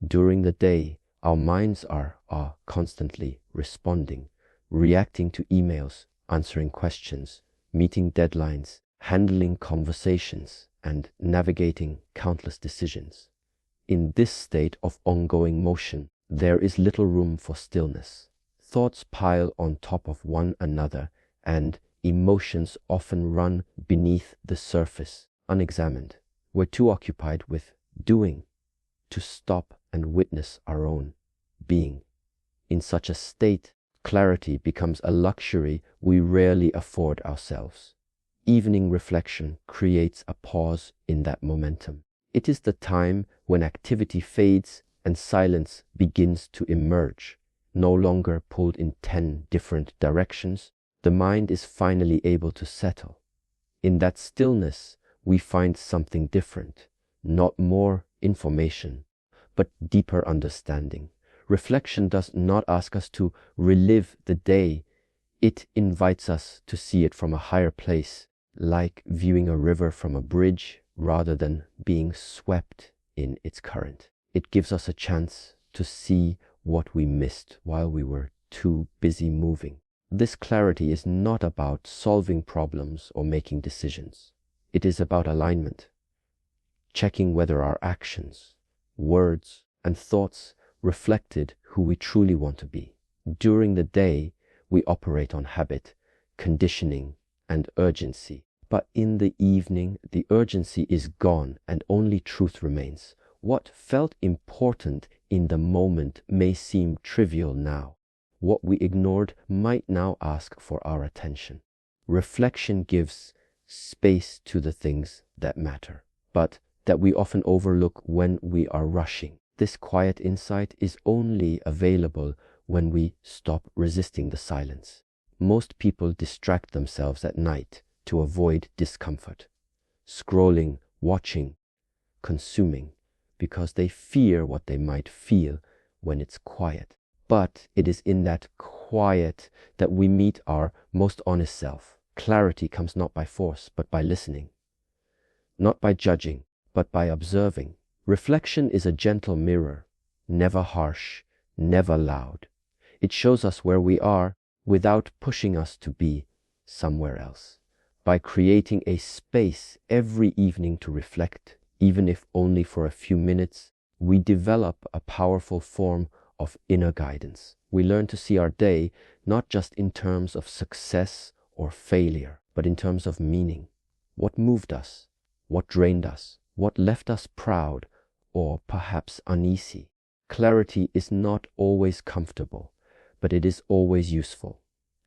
During the day, our minds are constantly responding, reacting to emails, answering questions, meeting deadlines, handling conversations, and navigating countless decisions. In this state of ongoing motion, there is little room for stillness. Thoughts pile on top of one another, and emotions often run beneath the surface, unexamined. We're too occupied with doing to stop and witness our own being. In such a state, clarity becomes a luxury we rarely afford ourselves. Evening reflection creates a pause in that momentum. It is the time when activity fades and silence begins to emerge. No longer pulled in 10 different directions, the mind is finally able to settle. In that stillness, we find something different, not more information, but deeper understanding. Reflection does not ask us to relive the day. It invites us to see it from a higher place, like viewing a river from a bridge rather than being swept in its current. It gives us a chance to see what we missed while we were too busy moving. This clarity is not about solving problems or making decisions. It is about alignment, checking whether our actions, words, and thoughts reflected who we truly want to be. During the day, we operate on habit, conditioning, and urgency. But in the evening, the urgency is gone and only truth remains. What felt important in the moment may seem trivial now. What we ignored might now ask for our attention. Reflection gives space to the things that matter, but that we often overlook when we are rushing. This quiet insight is only available when we stop resisting the silence. Most people distract themselves at night to avoid discomfort, scrolling, watching, consuming, because they fear what they might feel when it's quiet. But it is in that quiet that we meet our most honest self. Clarity comes not by force, but by listening. Not by judging, but by observing. Reflection is a gentle mirror, never harsh, never loud. It shows us where we are without pushing us to be somewhere else. By creating a space every evening to reflect, even if only for a few minutes, we develop a powerful form of inner guidance. We learn to see our day not just in terms of success or failure, but in terms of meaning. What moved us? What drained us? What left us proud or perhaps uneasy? Clarity is not always comfortable, but it is always useful.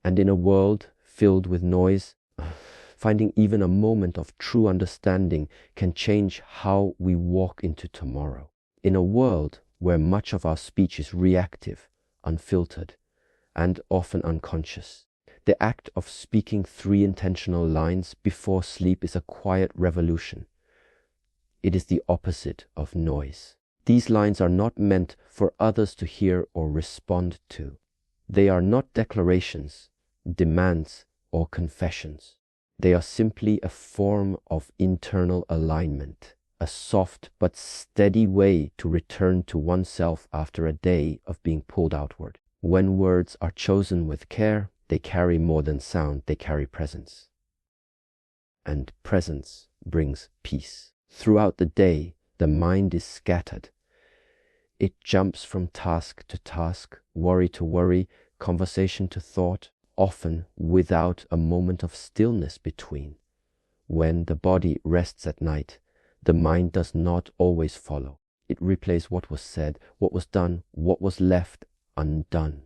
And in a world filled with noise, finding even a moment of true understanding can change how we walk into tomorrow. In a world where much of our speech is reactive, unfiltered, and often unconscious, the act of speaking 3 intentional lines before sleep is a quiet revolution. It is the opposite of noise. These lines are not meant for others to hear or respond to. They are not declarations, demands, or confessions. They are simply a form of internal alignment, a soft but steady way to return to oneself after a day of being pulled outward. When words are chosen with care, they carry more than sound, they carry presence. And presence brings peace. Throughout the day, the mind is scattered. It jumps from task to task, worry to worry, conversation to thought, often without a moment of stillness between. When the body rests at night, the mind does not always follow. It replays what was said, what was done, what was left undone.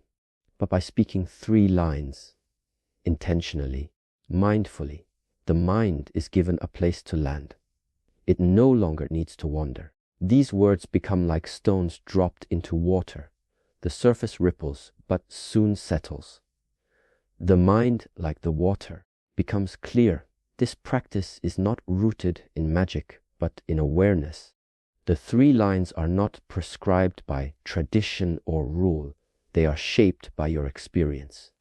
But by speaking 3 lines, intentionally, mindfully, the mind is given a place to land. It no longer needs to wander. These words become like stones dropped into water. The surface ripples, but soon settles. The mind, like the water, becomes clear. This practice is not rooted in magic, but in awareness. The 3 lines are not prescribed by tradition or rule. They are shaped by your experience.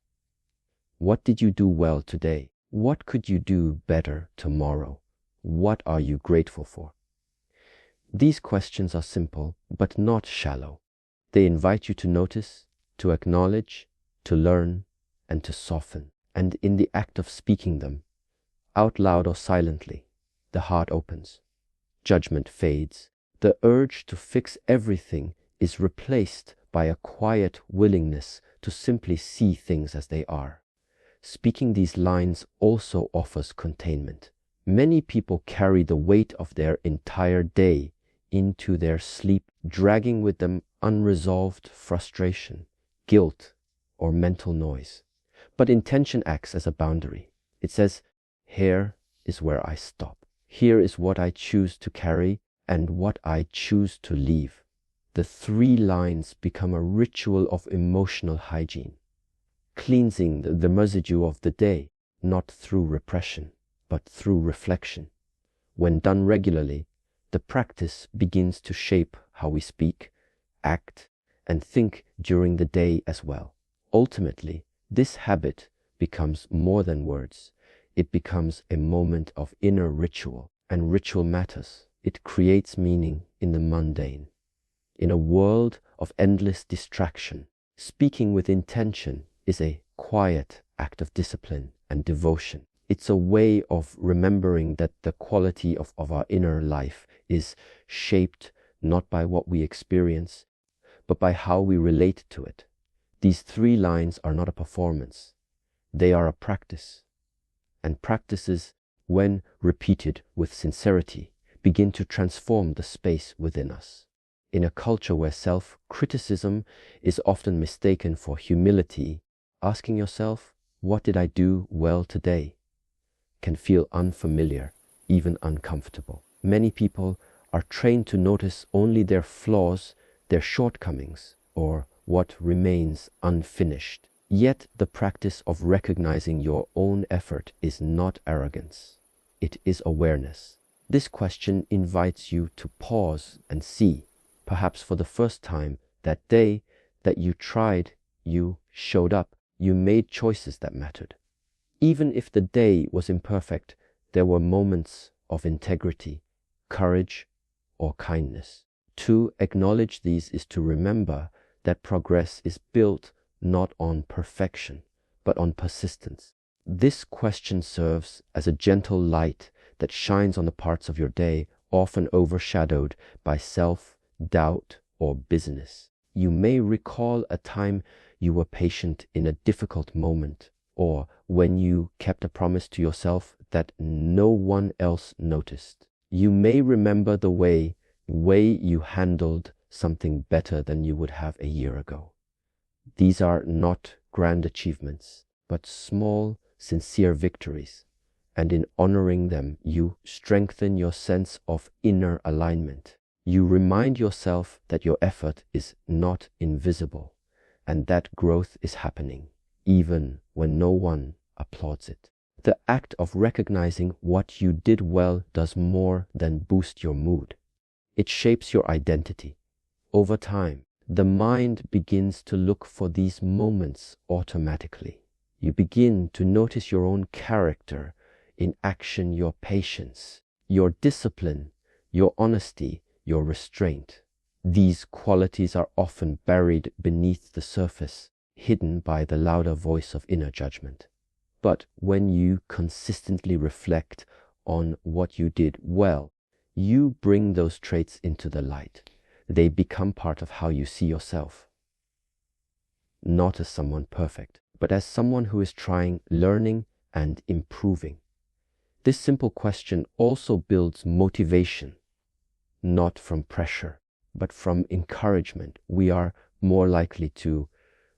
What did you do well today? What could you do better tomorrow? What are you grateful for? These questions are simple, but not shallow. They invite you to notice, to acknowledge, to learn, and to soften. And in the act of speaking them, out loud or silently, the heart opens. Judgment fades. The urge to fix everything is replaced by a quiet willingness to simply see things as they are. Speaking these lines also offers containment. Many people carry the weight of their entire day into their sleep, dragging with them unresolved frustration, guilt, or mental noise. But intention acts as a boundary. It says, here is where I stop. Here is what I choose to carry and what I choose to leave. The 3 lines become a ritual of emotional hygiene, cleansing the residue of the day, not through repression, but through reflection. When done regularly, the practice begins to shape how we speak, act, and think during the day as well. Ultimately, this habit becomes more than words. It becomes a moment of inner ritual, and ritual matters. It creates meaning in the mundane. In a world of endless distraction, speaking with intention is a quiet act of discipline and devotion. It's a way of remembering that the quality of our inner life is shaped not by what we experience, but by how we relate to it. These 3 lines are not a performance. They are a practice. And practices, when repeated with sincerity, begin to transform the space within us. In a culture where self-criticism is often mistaken for humility, asking yourself, what did I do well today, can feel unfamiliar, even uncomfortable. Many people are trained to notice only their flaws, their shortcomings, or what remains unfinished. Yet the practice of recognizing your own effort is not arrogance. It is awareness. This question invites you to pause and see, perhaps for the first time, that day that you tried, you showed up, you made choices that mattered. Even if the day was imperfect, there were moments of integrity, courage, or kindness. To acknowledge these is to remember that progress is built not on perfection, but on persistence. This question serves as a gentle light that shines on the parts of your day often overshadowed by self-doubt or busyness. You may recall a time you were patient in a difficult moment, or when you kept a promise to yourself that no one else noticed. You may remember the way you handled something better than you would have a year ago. These are not grand achievements, but small, sincere victories. And in honoring them, you strengthen your sense of inner alignment. You remind yourself that your effort is not invisible and that growth is happening, even when no one applauds it. The act of recognizing what you did well does more than boost your mood. It shapes your identity. Over time, the mind begins to look for these moments automatically. You begin to notice your own character in action, your patience, your discipline, your honesty, your restraint. These qualities are often buried beneath the surface, hidden by the louder voice of inner judgment. But when you consistently reflect on what you did well, you bring those traits into the light. They become part of how you see yourself. Not as someone perfect, but as someone who is trying, learning, and improving. This simple question also builds motivation, not from pressure, but from encouragement. We are more likely to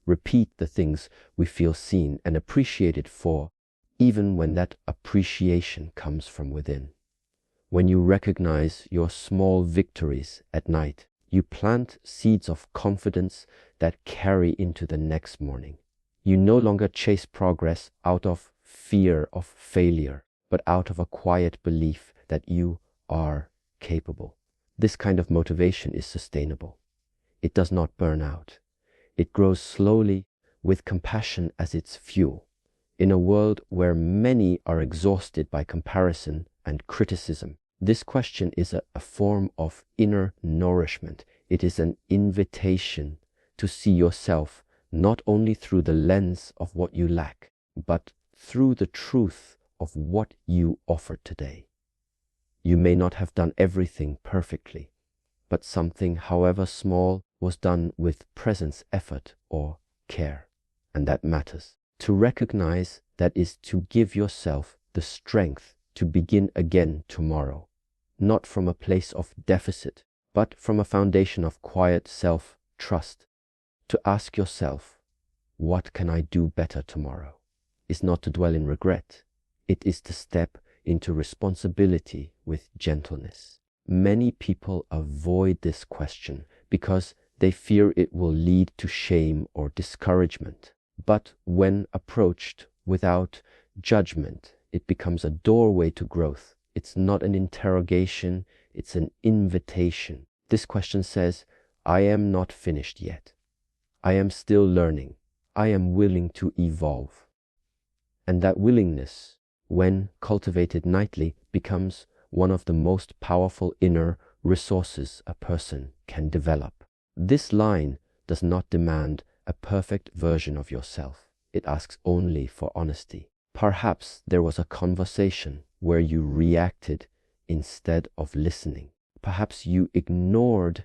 repeat the things we feel seen and appreciated for, even when that appreciation comes from within. When you recognize your small victories at night, you plant seeds of confidence that carry into the next morning. You no longer chase progress out of fear of failure, but out of a quiet belief that you are capable. This kind of motivation is sustainable. It does not burn out. It grows slowly with compassion as its fuel. In a world where many are exhausted by comparison and criticism, This question is a form of inner nourishment. It is an invitation to see yourself not only through the lens of what you lack, but through the truth of what you offer today. You may not have done everything perfectly, but something, however small, was done with presence, effort, or care, and that matters. To recognize that is to give yourself the strength to begin again tomorrow, not from a place of deficit, but from a foundation of quiet self-trust. To ask yourself, what can I do better tomorrow, is not to dwell in regret. It is to step into responsibility with gentleness. Many people avoid this question because they fear it will lead to shame or discouragement. But when approached without judgment, it becomes a doorway to growth. It's not an interrogation, it's an invitation. This question says, I am not finished yet. I am still learning. I am willing to evolve. And that willingness, when cultivated nightly, becomes one of the most powerful inner resources a person can develop. This line does not demand a perfect version of yourself. It asks only for honesty. Perhaps there was a conversation where you reacted instead of listening. Perhaps you ignored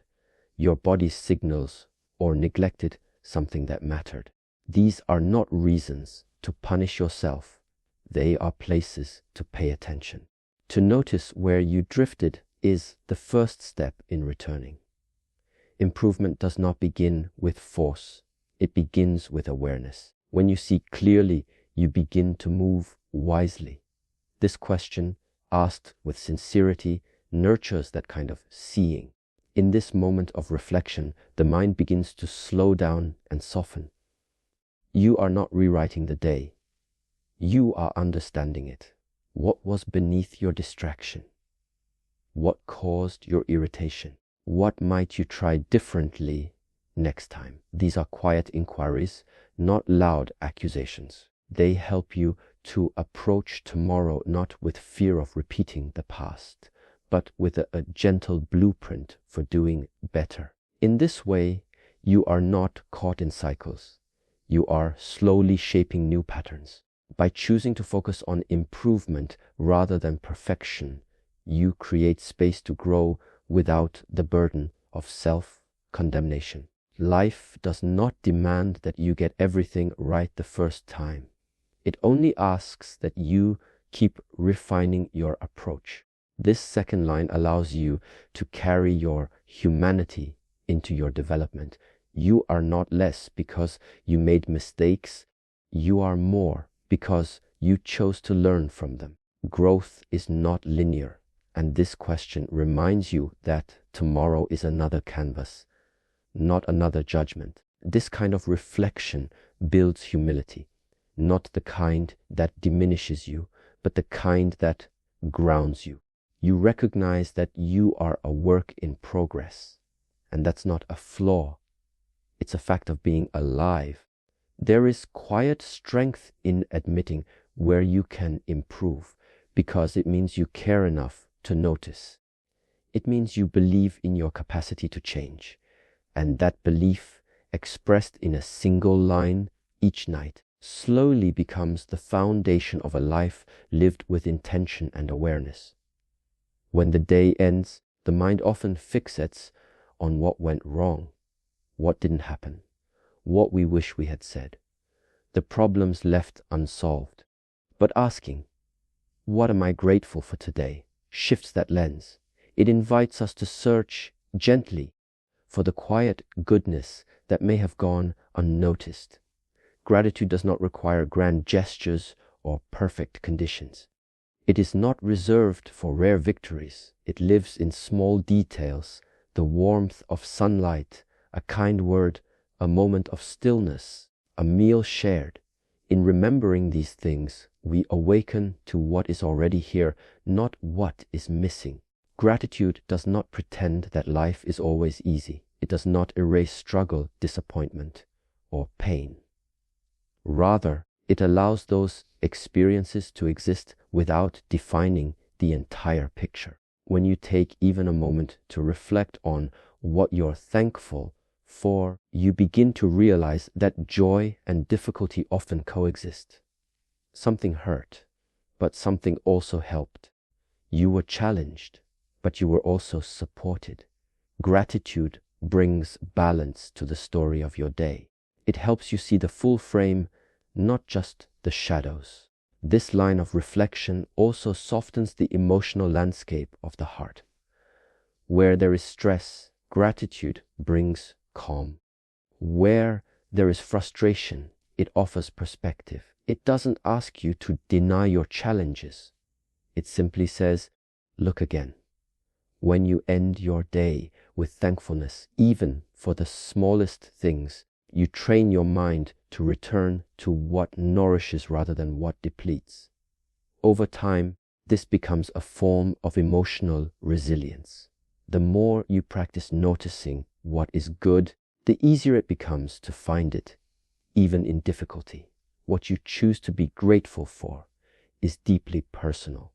your body's signals or neglected something that mattered. These are not reasons to punish yourself. They are places to pay attention. To notice where you drifted is the first step in returning. Improvement does not begin with force. It begins with awareness. When you see clearly, you begin to move wisely. This question, asked with sincerity, nurtures that kind of seeing. In this moment of reflection, the mind begins to slow down and soften. You are not rewriting the day. You are understanding it. What was beneath your distraction? What caused your irritation? What might you try differently next time? These are quiet inquiries, not loud accusations. They help you to approach tomorrow not with fear of repeating the past, but with a gentle blueprint for doing better. In this way, you are not caught in cycles. You are slowly shaping new patterns. By choosing to focus on improvement rather than perfection, you create space to grow without the burden of self-condemnation. Life does not demand that you get everything right the first time. It only asks that you keep refining your approach. This second line allows you to carry your humanity into your development. You are not less because you made mistakes. You are more because you chose to learn from them. Growth is not linear, and this question reminds you that tomorrow is another canvas, not another judgment. This kind of reflection builds humility, not the kind that diminishes you, but the kind that grounds you. You recognize that you are a work in progress, and that's not a flaw. It's a fact of being alive. There is quiet strength in admitting where you can improve, because it means you care enough to notice. It means you believe in your capacity to change, and that belief, expressed in a single line each night, slowly becomes the foundation of a life lived with intention and awareness. When the day ends, the mind often fixates on what went wrong, what didn't happen, what we wish we had said, the problems left unsolved. But asking, what am I grateful for today, shifts that lens. It invites us to search gently for the quiet goodness that may have gone unnoticed. Gratitude does not require grand gestures or perfect conditions. It is not reserved for rare victories. It lives in small details, the warmth of sunlight, a kind word, a moment of stillness, a meal shared. In remembering these things, we awaken to what is already here, not what is missing. Gratitude does not pretend that life is always easy. It does not erase struggle, disappointment, or pain. Rather, it allows those experiences to exist without defining the entire picture. when you take even a moment to reflect on what you're thankful for, you begin to realize that joy and difficulty often coexist. Something hurt, but something also helped. You were challenged, but you were also supported. Gratitude brings balance to the story of your day. It helps you see the full frame, not just the shadows. This line of reflection also softens the emotional landscape of the heart. Where there is stress, gratitude brings calm. Where there is frustration, it offers perspective. It doesn't ask you to deny your challenges. It simply says, look again. When you end your day with thankfulness, even for the smallest things, you train your mind to return to what nourishes rather than what depletes. Over time, this becomes a form of emotional resilience. The more you practice noticing what is good, the easier it becomes to find it, even in difficulty. What you choose to be grateful for is deeply personal.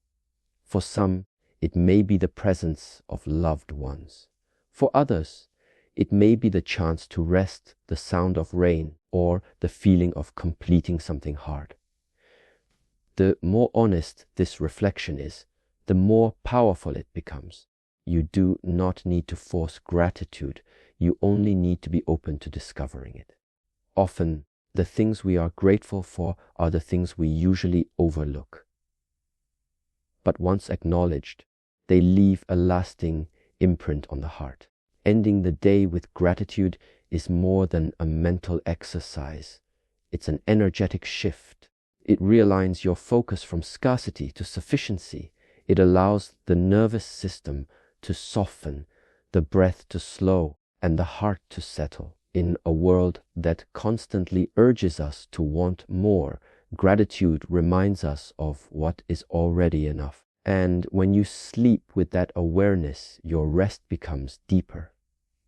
For some, it may be the presence of loved ones. For others, it may be the chance to rest, the sound of rain, or the feeling of completing something hard. The more honest this reflection is, the more powerful it becomes. You do not need to force gratitude. You only need to be open to discovering it. Often, the things we are grateful for are the things we usually overlook. But once acknowledged, they leave a lasting imprint on the heart. Ending the day with gratitude is more than a mental exercise. It's an energetic shift. It realigns your focus from scarcity to sufficiency. It allows the nervous system to soften, the breath to slow, and the heart to settle. In a world that constantly urges us to want more, gratitude reminds us of what is already enough. And when you sleep with that awareness, your rest becomes deeper.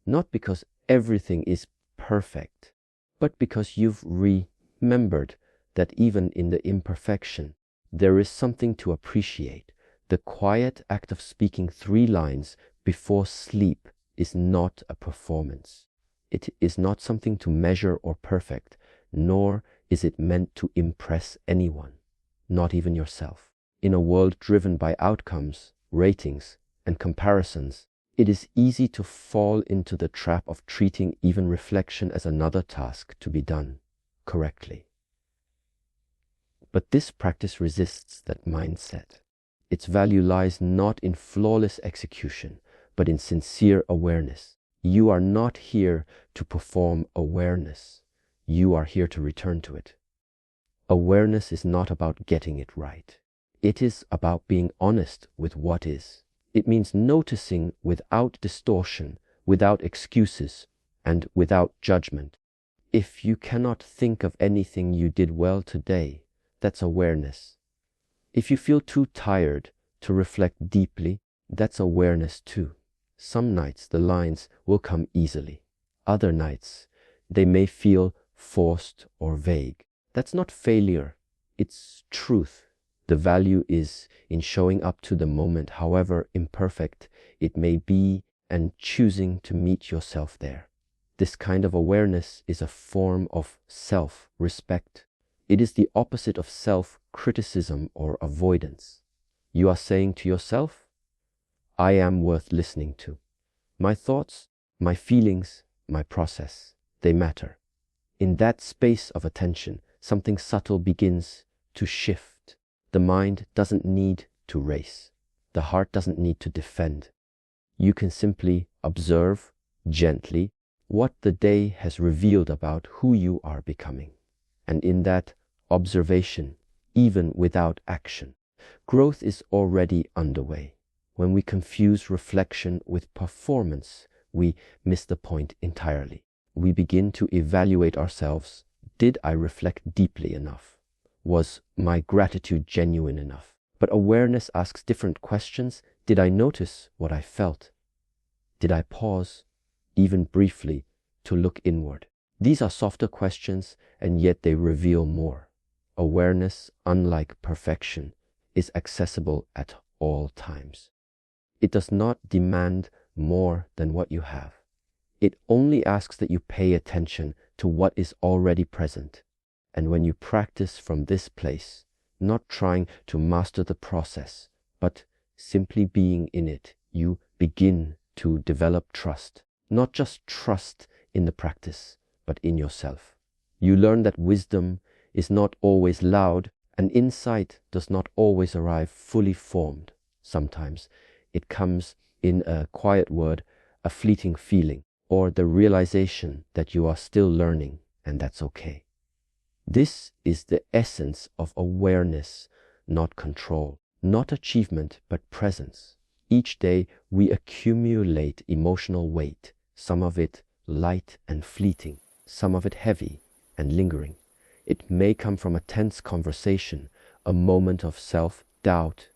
Not because everything is perfect, but because you've remembered that even in the imperfection, there is something to appreciate. The quiet act of speaking 3 lines before sleep is not a performance. It is not something to measure or perfect, nor is it meant to impress anyone, not even yourself. In a world driven by outcomes, ratings, and comparisons, it is easy to fall into the trap of treating even reflection as another task to be done correctly. But this practice resists that mindset. Its value lies not in flawless execution, but in sincere awareness. You are not here to perform awareness. You are here to return to it. Awareness is not about getting it right. It is about being honest with what is. It means noticing without distortion, without excuses, and without judgment. If you cannot think of anything you did well today, that's awareness. If you feel too tired to reflect deeply, that's awareness too. Some nights the lines will come easily. Other nights they may feel forced or vague. That's not failure, it's truth. The value is in showing up to the moment, however imperfect it may be, and choosing to meet yourself there. This kind of awareness is a form of self-respect. It is the opposite of self-criticism or avoidance. You are saying to yourself, I am worth listening to. My thoughts, my feelings, my process, they matter. In that space of attention, something subtle begins to shift. The mind doesn't need to race. The heart doesn't need to defend. You can simply observe gently what the day has revealed about who you are becoming. And in that observation, even without action, growth is already underway. When we confuse reflection with performance, we miss the point entirely. We begin to evaluate ourselves. Did I reflect deeply enough? Was my gratitude genuine enough? But awareness asks different questions. Did I notice what I felt? Did I pause, even briefly, to look inward? These are softer questions, and yet they reveal more. Awareness, unlike perfection, is accessible at all times. It does not demand more than what you have. It only asks that you pay attention to what is already present. And when you practice from this place, not trying to master the process, but simply being in it, you begin to develop trust. Not just trust in the practice, but in yourself. You learn that wisdom is not always loud, and insight does not always arrive fully formed. Sometimes it comes in a quiet word, a fleeting feeling, or the realization that you are still learning, and that's okay. This is the essence of awareness, not control, not achievement, but presence. Each day we accumulate emotional weight, some of it light and fleeting, some of it heavy and lingering. It may come from a tense conversation, a moment of self-doubt,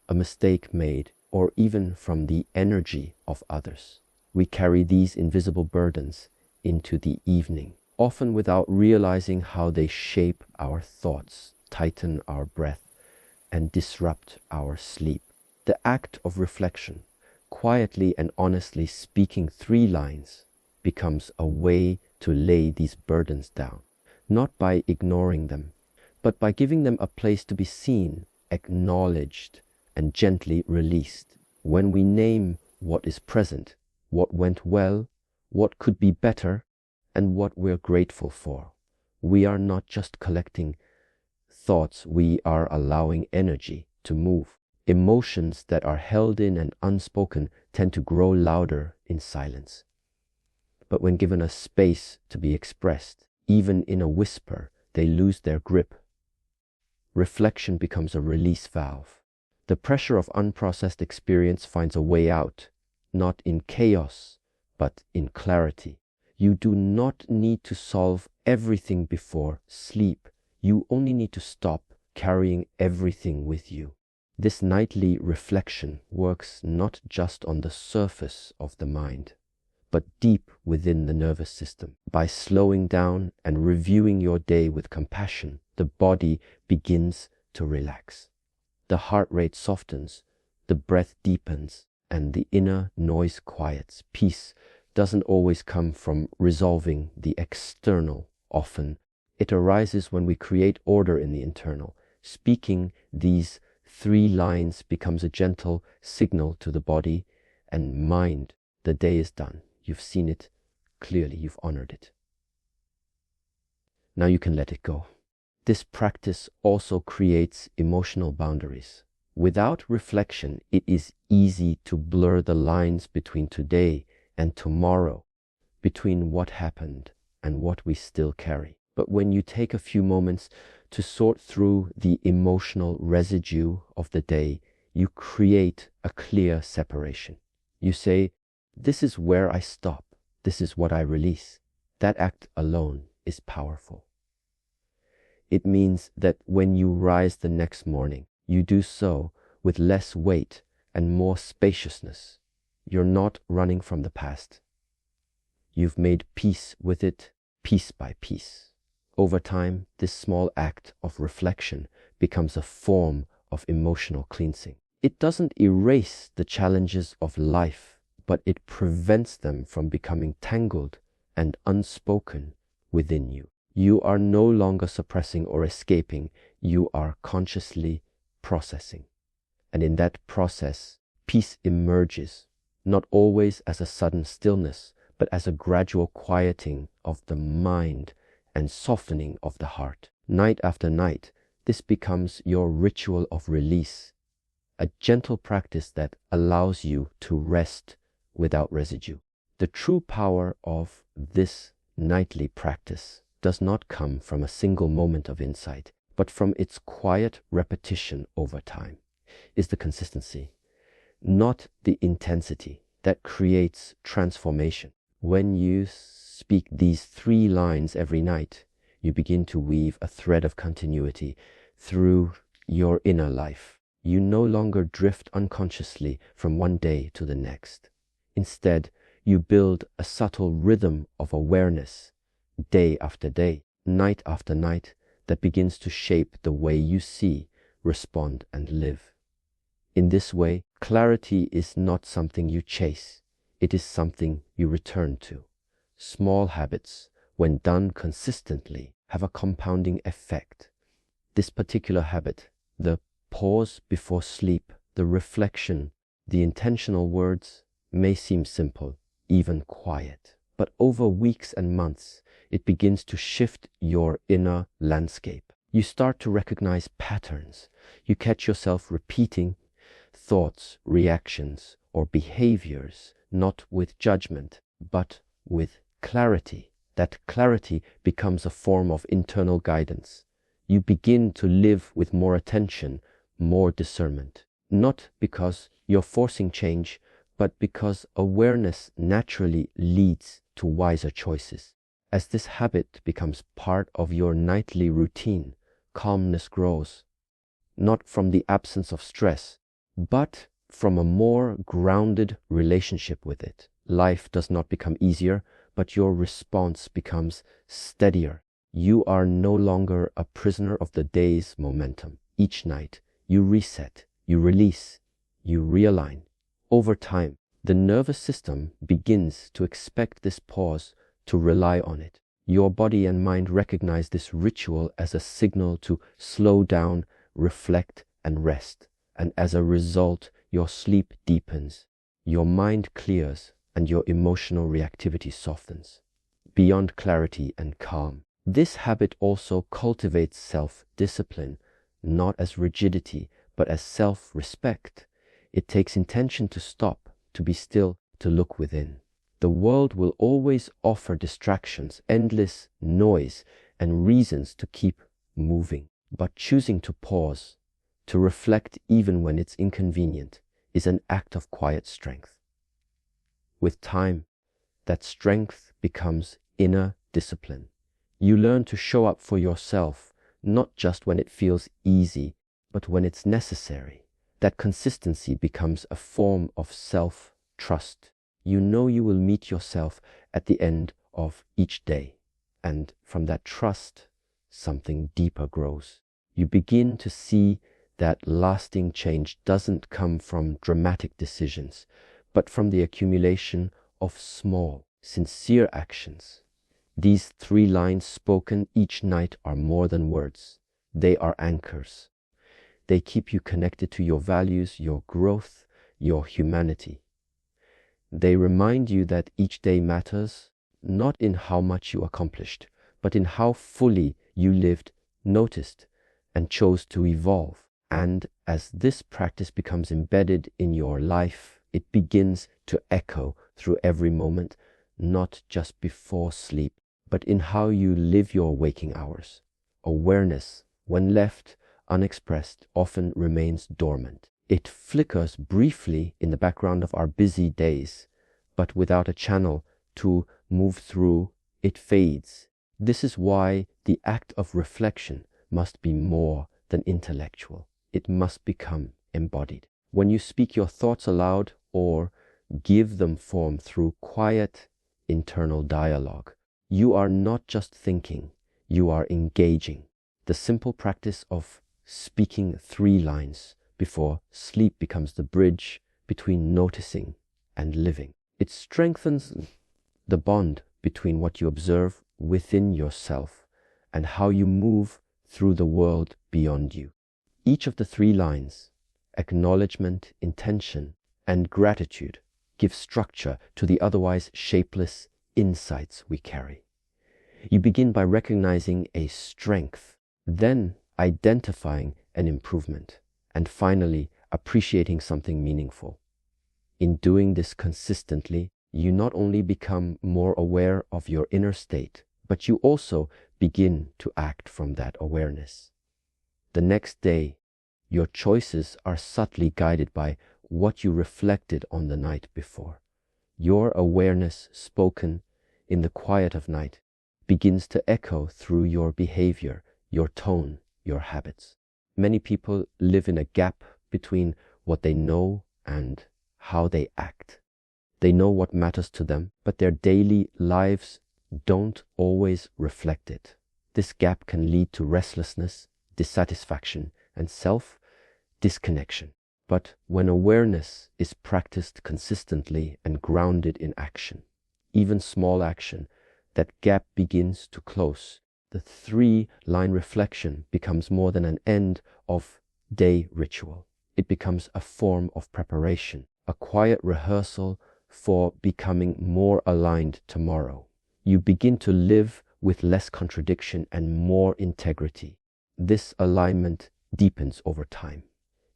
a mistake made, or even from the energy of others. We carry these invisible burdens into the evening, often without realizing how they shape our thoughts, tighten our breath, and disrupt our sleep. The act of reflection, quietly and honestly speaking 3 lines, becomes a way to lay these burdens down, not by ignoring them, but by giving them a place to be seen, acknowledged, and gently released. When we name what is present, what went well, what could be better, and what we're grateful for, we are not just collecting thoughts, we are allowing energy to move. Emotions that are held in and unspoken tend to grow louder in silence. But when given a space to be expressed, even in a whisper, they lose their grip. Reflection becomes a release valve. The pressure of unprocessed experience finds a way out, not in chaos, but in clarity. You do not need to solve everything before sleep. You only need to stop carrying everything with you. This nightly reflection works not just on the surface of the mind, but deep within the nervous system. By slowing down and reviewing your day with compassion, the body begins to relax. The heart rate softens, the breath deepens, and the inner noise quiets. Peace doesn't always come from resolving the external. Often it arises when we create order in the internal. Speaking these 3 lines becomes a gentle signal to the body and mind. The day is done. You've seen it clearly. You've honored it. Now you can let it go. This practice also creates emotional boundaries. Without reflection, it is easy to blur the lines between today and tomorrow, between what happened and what we still carry. But when you take a few moments to sort through the emotional residue of the day, you create a clear separation. You say, this is where I stop. This is what I release. That act alone is powerful. It means that when you rise the next morning, you do so with less weight and more spaciousness. You're not running from the past. You've made peace with it, piece by piece. Over time, this small act of reflection becomes a form of emotional cleansing. It doesn't erase the challenges of life, but it prevents them from becoming tangled and unspoken within you. You are no longer suppressing or escaping. You are consciously processing. And in that process, peace emerges, not always as a sudden stillness, but as a gradual quieting of the mind and softening of the heart. Night after night, this becomes your ritual of release, a gentle practice that allows you to rest without residue. The true power of this nightly practice does not come from a single moment of insight, but from its quiet repetition over time. Is the consistency, not the intensity, that creates transformation. When you speak these 3 lines every night, you begin to weave a thread of continuity through your inner life. You no longer drift unconsciously from one day to the next. Instead, you build a subtle rhythm of awareness, day after day, night after night, that begins to shape the way you see, respond, and live. In this way, clarity is not something you chase. It is something you return to. Small habits, when done consistently, have a compounding effect. This particular habit, the pause before sleep, the reflection, the intentional words, may seem simple, even quiet. But over weeks and months, it begins to shift your inner landscape. You start to recognize patterns. You catch yourself repeating thoughts, reactions, or behaviors, not with judgment, but with clarity. That clarity becomes a form of internal guidance. You begin to live with more attention, more discernment. Not because you're forcing change, but because awareness naturally leads to wiser choices. As this habit becomes part of your nightly routine, calmness grows, not from the absence of stress, but from a more grounded relationship with it. Life does not become easier, but your response becomes steadier. You are no longer a prisoner of the day's momentum. Each night, you reset, you release, you realign. Over time, the nervous system begins to expect this pause, to rely on it. Your body and mind recognize this ritual as a signal to slow down, reflect, and rest. And as a result, your sleep deepens, your mind clears, and your emotional reactivity softens. Beyond clarity and calm, this habit also cultivates self-discipline, not as rigidity, but as self-respect. It takes intention to stop, to be still, to look within. The world will always offer distractions, endless noise, and reasons to keep moving. But choosing to pause, to reflect even when it's inconvenient, is an act of quiet strength. With time, that strength becomes inner discipline. You learn to show up for yourself, not just when it feels easy, but when it's necessary. That consistency becomes a form of self-trust. You know you will meet yourself at the end of each day. And from that trust, something deeper grows. You begin to see that lasting change doesn't come from dramatic decisions, but from the accumulation of small, sincere actions. These 3 lines spoken each night are more than words. They are anchors. They keep you connected to your values, your growth, your humanity. They remind you that each day matters, not in how much you accomplished, but in how fully you lived, noticed, and chose to evolve. And as this practice becomes embedded in your life, it begins to echo through every moment, not just before sleep, but in how you live your waking hours. Awareness, when left unexpressed, often remains dormant. It flickers briefly in the background of our busy days, but without a channel to move through, it fades. This is why the act of reflection must be more than intellectual. It must become embodied. When you speak your thoughts aloud or give them form through quiet internal dialogue, you are not just thinking, you are engaging. The simple practice of speaking 3 lines before sleep becomes the bridge between noticing and living. It strengthens the bond between what you observe within yourself and how you move through the world beyond you. Each of the 3 lines, acknowledgement, intention, and gratitude, give structure to the otherwise shapeless insights we carry. You begin by recognizing a strength, then identifying an improvement, and finally appreciating something meaningful. In doing this consistently, you not only become more aware of your inner state, but you also begin to act from that awareness. The next day, your choices are subtly guided by what you reflected on the night before. Your awareness spoken in the quiet of night begins to echo through your behavior, your tone, your habits. Many people live in a gap between what they know and how they act. They know what matters to them, but their daily lives don't always reflect it. This gap can lead to restlessness, dissatisfaction, and self-disconnection. But when awareness is practiced consistently and grounded in action, even small action, that gap begins to close. The 3-line reflection becomes more than an end of day ritual. It becomes a form of preparation, a quiet rehearsal for becoming more aligned tomorrow. You begin to live with less contradiction and more integrity. This alignment deepens over time.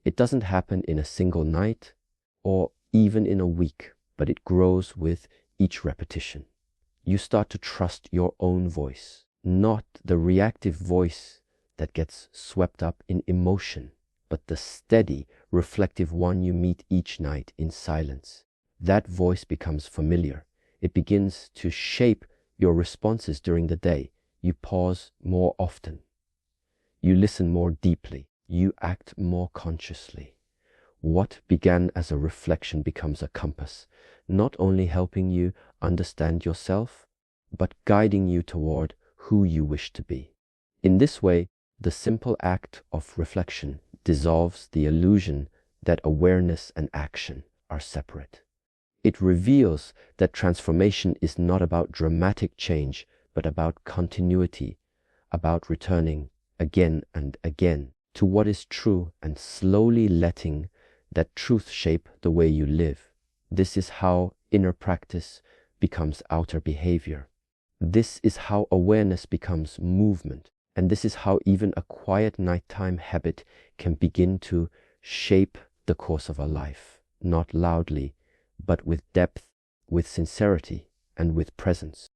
It doesn't happen in a single night or even in a week, but it grows with each repetition. You start to trust your own voice, not the reactive voice that gets swept up in emotion, but the steady, reflective one you meet each night in silence. That voice becomes familiar. It begins to shape your responses during the day. You pause more often. You listen more deeply. You act more consciously. What began as a reflection becomes a compass, not only helping you understand yourself, but guiding you toward who you wish to be. In this way, the simple act of reflection dissolves the illusion that awareness and action are separate. It reveals that transformation is not about dramatic change, but about continuity, about returning again and again to what is true and slowly letting that truth shape the way you live. This is how inner practice becomes outer behavior. This is how awareness becomes movement. And this is how even a quiet nighttime habit can begin to shape the course of a life, not loudly, but with depth, with sincerity, and with presence.